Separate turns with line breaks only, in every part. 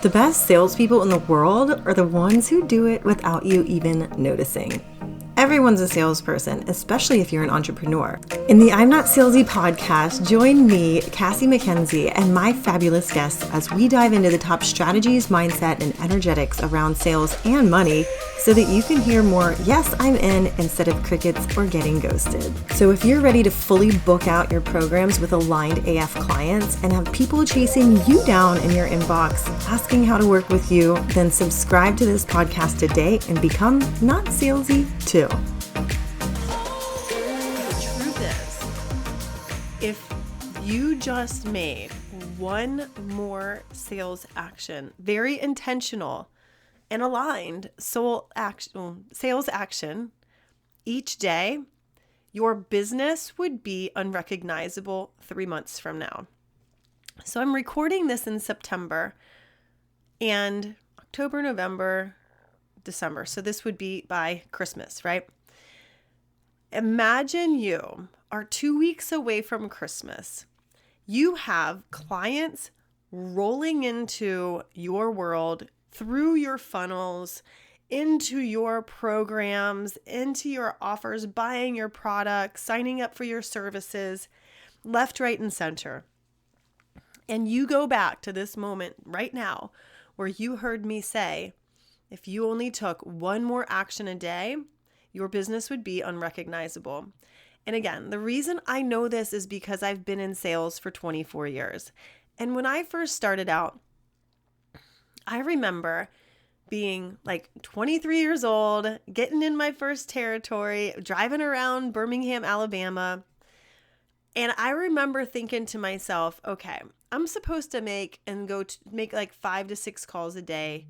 The best salespeople in the world are the ones who do it without you even noticing. Everyone's a salesperson, especially if you're an entrepreneur. In the I'm Not Salesy podcast, join me, Cassie McKenzie, and my fabulous guests as we dive into the top strategies, mindset, and energetics around sales and money so that you can hear more "yes, I'm in" instead of crickets or getting ghosted. So if you're ready to fully book out your programs with aligned AF clients and have people chasing you down in your inbox asking how to work with you, then subscribe to this podcast today and become not salesy too. The truth is, if you just made one more sales action, very intentional and aligned sales action each day, your business would be unrecognizable 3 months from now. So I'm recording this in September and October, November, December. So this would be by Christmas, right? Imagine you are 2 weeks away from Christmas. You have clients rolling into your world, through your funnels, into your programs, into your offers, buying your products, signing up for your services, left, right, and center. And you go back to this moment right now where you heard me say, if you only took one more action a day, your business would be unrecognizable. And again, the reason I know this is because I've been in sales for 24 years. And when I first started out, I remember being like 23 years old, getting in my first territory, driving around Birmingham, Alabama. And I remember thinking to myself, okay, I'm supposed to make like 5 to 6 calls a day.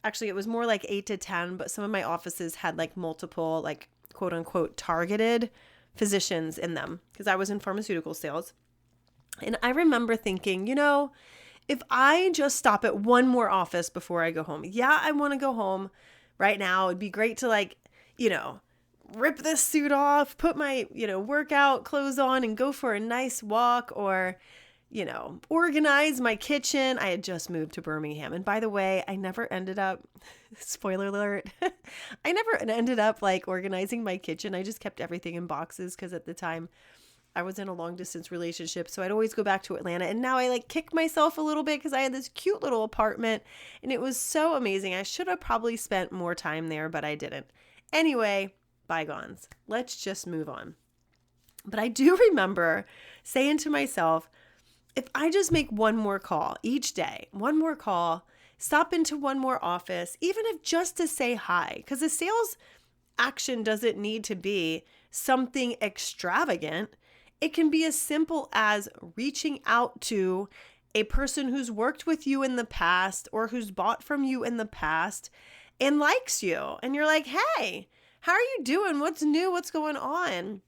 Actually, it was more like 8 to 10, but some of my offices had like multiple, like quote unquote, targeted physicians in them because I was in pharmaceutical sales. And I remember thinking, if I just stop at one more office before I go home, I want to go home right now. It'd be great to rip this suit off, put my, workout clothes on and go for a nice walk or, organize my kitchen. I had just moved to Birmingham. And by the way, I never ended up, spoiler alert, I never ended up like organizing my kitchen. I just kept everything in boxes because at the time I was in a long distance relationship. So I'd always go back to Atlanta. And now I like kick myself a little bit because I had this cute little apartment and it was so amazing. I should have probably spent more time there, but I didn't. Anyway, bygones. Let's just move on. But I do remember saying to myself, if I just make one more call each day, one more call, stop into one more office, even if just to say hi, because a sales action doesn't need to be something extravagant. It can be as simple as reaching out to a person who's worked with you in the past or who's bought from you in the past and likes you. And you're like, hey, how are you doing? What's new? What's going on?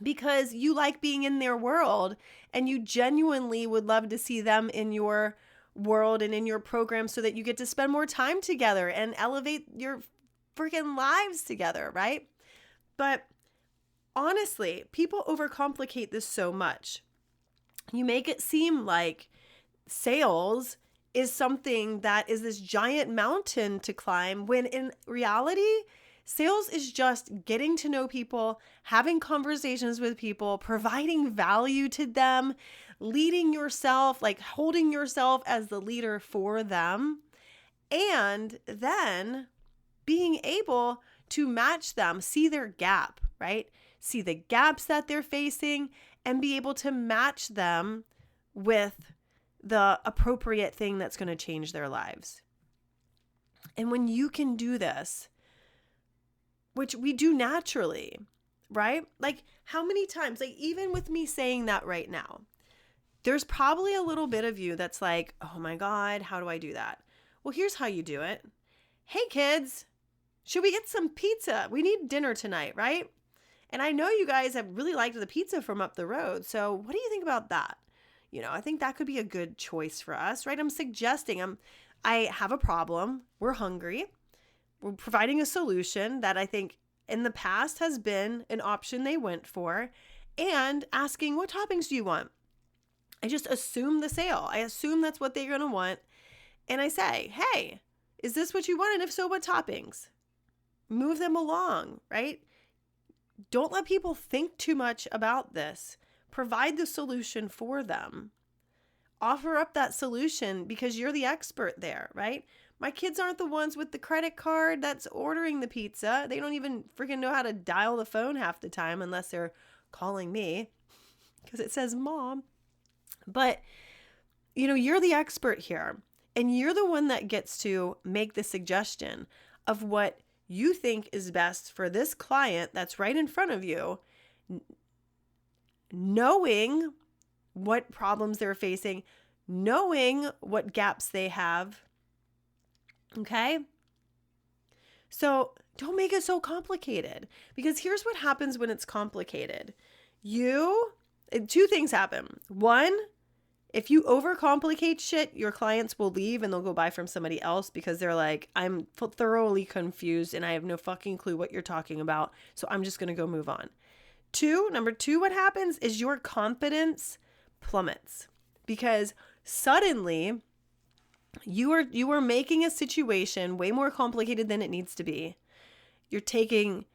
Because you like being in their world and you genuinely would love to see them in your world and in your program so that you get to spend more time together and elevate your freaking lives together, right? But honestly, people overcomplicate this so much. You make it seem like sales is something that is this giant mountain to climb when in reality, sales is just getting to know people, having conversations with people, providing value to them, leading yourself, like holding yourself as the leader for them, and then being able to match them, see their gap, right? See the gaps that they're facing and be able to match them with the appropriate thing that's going to change their lives. And when you can do this, which we do naturally, right? Like how many times, like even with me saying that right now, there's probably a little bit of you that's like, oh my God, how do I do that? Well, here's how you do it. Hey kids, should we get some pizza? We need dinner tonight, right? And I know you guys have really liked the pizza from up the road. So what do you think about that? I think that could be a good choice for us, right? I'm suggesting I have a problem. We're hungry. We're providing a solution that I think in the past has been an option they went for, and asking, what toppings do you want? I just assume the sale. I assume that's what they're going to want. and I say, hey, is this what you want? And if so, what toppings? Move them along, right? Don't let people think too much about this. Provide the solution for them. Offer up that solution because you're the expert there, right? My kids aren't the ones with the credit card that's ordering the pizza. They don't even freaking know how to dial the phone half the time unless they're calling me because it says mom. But, you're the expert here, and you're the one that gets to make the suggestion of what you think is best for this client that's right in front of you, knowing what problems they're facing, knowing what gaps they have. Okay? So don't make it so complicated, because here's what happens when it's complicated. Two things happen. One, if you overcomplicate shit, your clients will leave and they'll go buy from somebody else because they're like, I'm thoroughly confused and I have no fucking clue what you're talking about. So I'm just going to go move on. Number two, what happens is your confidence plummets because suddenly you are making a situation way more complicated than it needs to be. You're taking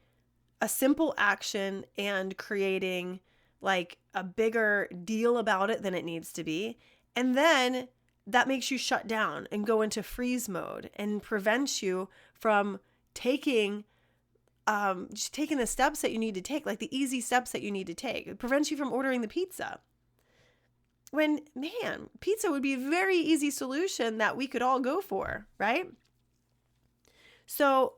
a simple action and creating like a bigger deal about it than it needs to be. And then that makes you shut down and go into freeze mode and prevents you from taking the steps that you need to take, like the easy steps that you need to take. It prevents you from ordering the pizza. When, man, pizza would be a very easy solution that we could all go for, right? So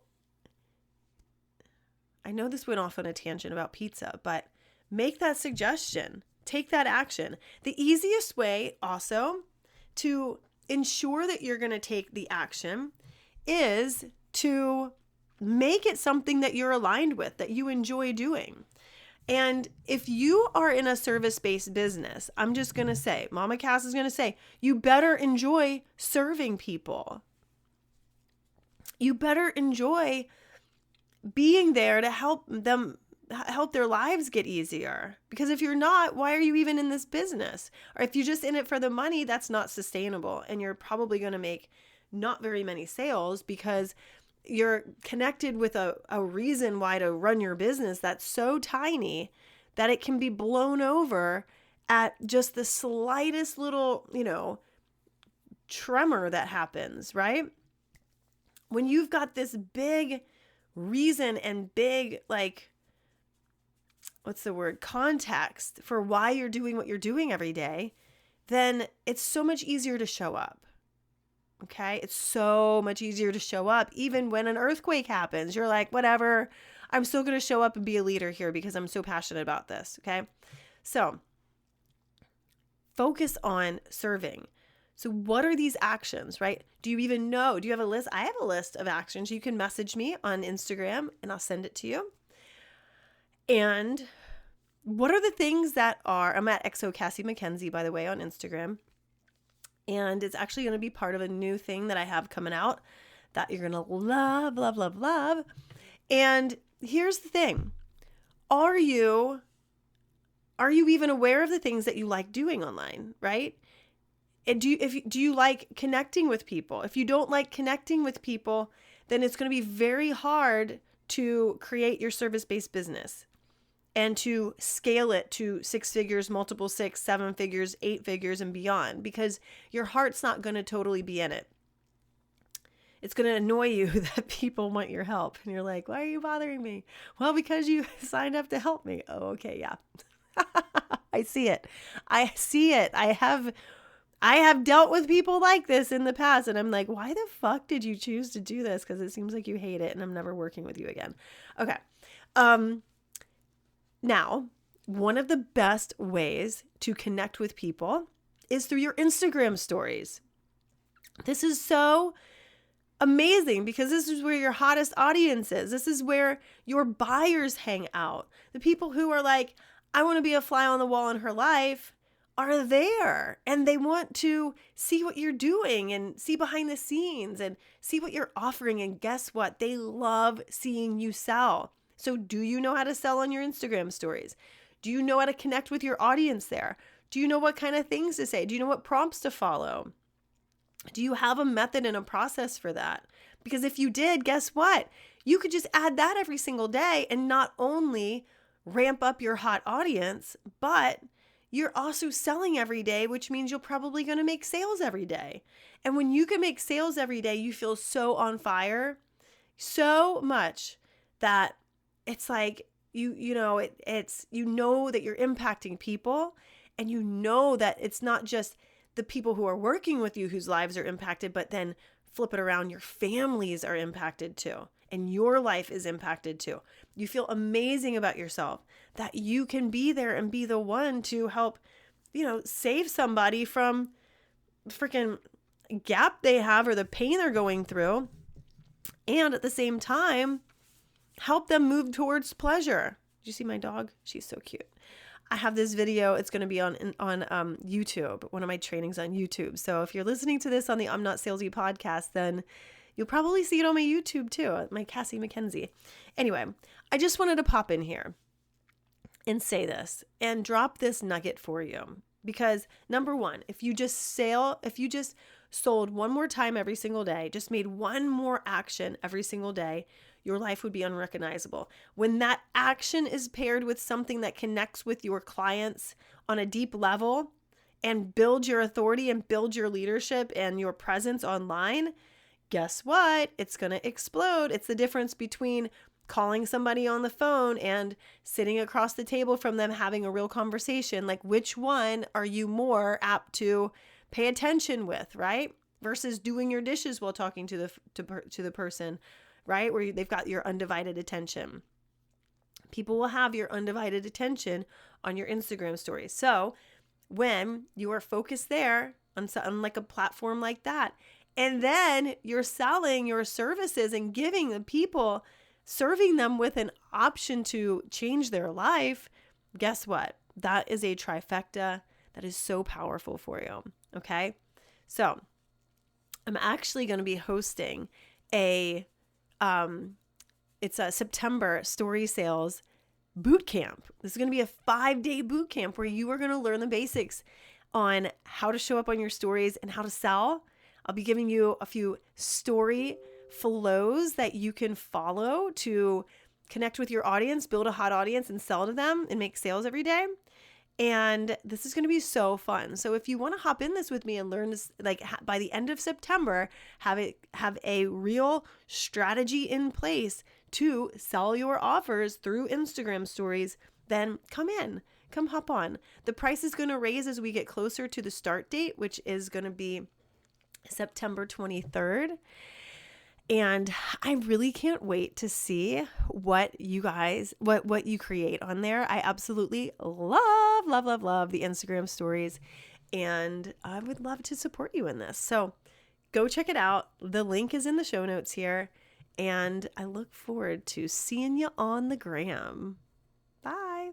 I know this went off on a tangent about pizza, but make that suggestion. Take that action. The easiest way also to ensure that you're going to take the action is to make it something that you're aligned with, that you enjoy doing. And if you are in a service-based business, I'm just going to say, Mama Cass is going to say, you better enjoy serving people. You better enjoy being there to help their lives get easier. Because if you're not, why are you even in this business? Or if you're just in it for the money, that's not sustainable. And you're probably going to make not very many sales because you're connected with a reason why to run your business that's so tiny that it can be blown over at just the slightest little, tremor that happens, right? When you've got this big reason and big, context for why you're doing what you're doing every day, then it's so much easier to show up. Okay? It's so much easier to show up even when an earthquake happens. You're like, whatever, I'm still going to show up and be a leader here because I'm so passionate about this. Okay? So focus on serving. So what are these actions, right? Do you even know? Do you have a list? I have a list of actions. You can message me on Instagram and I'll send it to you. And what are the things that I'm at XO Cassie McKenzie, by the way, on Instagram. And it's actually going to be part of a new thing that I have coming out that you're going to love, love, love, love. And here's the thing. Are you even aware of the things that you like doing online, right? And do you like connecting with people? If you don't like connecting with people, then it's going to be very hard to create your service-based business and to scale it to 6 figures, multiple 6, 7 figures, 8 figures, and beyond, because your heart's not going to totally be in it. It's going to annoy you that people want your help. And you're like, why are you bothering me? Well, because you signed up to help me. Oh, okay, yeah. I see it. I have dealt with people like this in the past, and I'm like, why the fuck did you choose to do this? Because it seems like you hate it, and I'm never working with you again. Okay. Now, one of the best ways to connect with people is through your Instagram stories. This is so amazing because this is where your hottest audience is. This is where your buyers hang out. The people who are like, I want to be a fly on the wall in her life are there, and they want to see what you're doing and see behind the scenes and see what you're offering. And guess what? They love seeing you sell. So do you know how to sell on your Instagram stories? Do you know how to connect with your audience there? Do you know what kind of things to say? Do you know what prompts to follow? Do you have a method and a process for that? Because if you did, guess what? You could just add that every single day and not only ramp up your hot audience, but you're also selling every day, which means you're probably going to make sales every day. And when you can make sales every day, you feel so on fire, so much that it's like it's you know that you're impacting people, and you know that it's not just the people who are working with you whose lives are impacted, but then flip it around, your families are impacted too, and your life is impacted too. You feel amazing about yourself that you can be there and be the one to help, save somebody from freaking gap they have or the pain they're going through. And at the same time, help them move towards pleasure. Did you see my dog? She's so cute. I have this video. It's going to be on YouTube, one of my trainings on YouTube. So if you're listening to this on the I'm Not Salesy podcast, then you'll probably see it on my YouTube too, my Cassie McKenzie. Anyway, I just wanted to pop in here and say this and drop this nugget for you. Because number one, if you just sold one more time every single day, just made one more action every single day, your life would be unrecognizable. When that action is paired with something that connects with your clients on a deep level and build your authority and build your leadership and your presence online, guess what? It's going to explode. It's the difference between calling somebody on the phone and sitting across the table from them having a real conversation. Like, which one are you more apt to pay attention with, right? Versus doing your dishes while talking to the person, right? Where they've got your undivided attention. People will have your undivided attention on your Instagram stories. So when you are focused there on like a platform like that, and then you're selling your services and giving the people, serving them with an option to change their life, guess what? That is a trifecta that is so powerful for you. Okay. So I'm actually going to be hosting it's a September story sales bootcamp. This is going to be a 5-day bootcamp where you are going to learn the basics on how to show up on your stories and how to sell. I'll be giving you a few story flows that you can follow to connect with your audience, build a hot audience, and sell to them and make sales every day. And this is going to be so fun. So if you want to hop in this with me and learn this, by the end of September, have a real strategy in place to sell your offers through Instagram stories, then come hop on. The price is going to raise as we get closer to the start date, which is going to be September 23rd. And I really can't wait to see what you create on there. I absolutely love the Instagram stories, and I would love to support you in this. So go check it out. The link is in the show notes here, and I look forward to seeing you on the gram. Bye.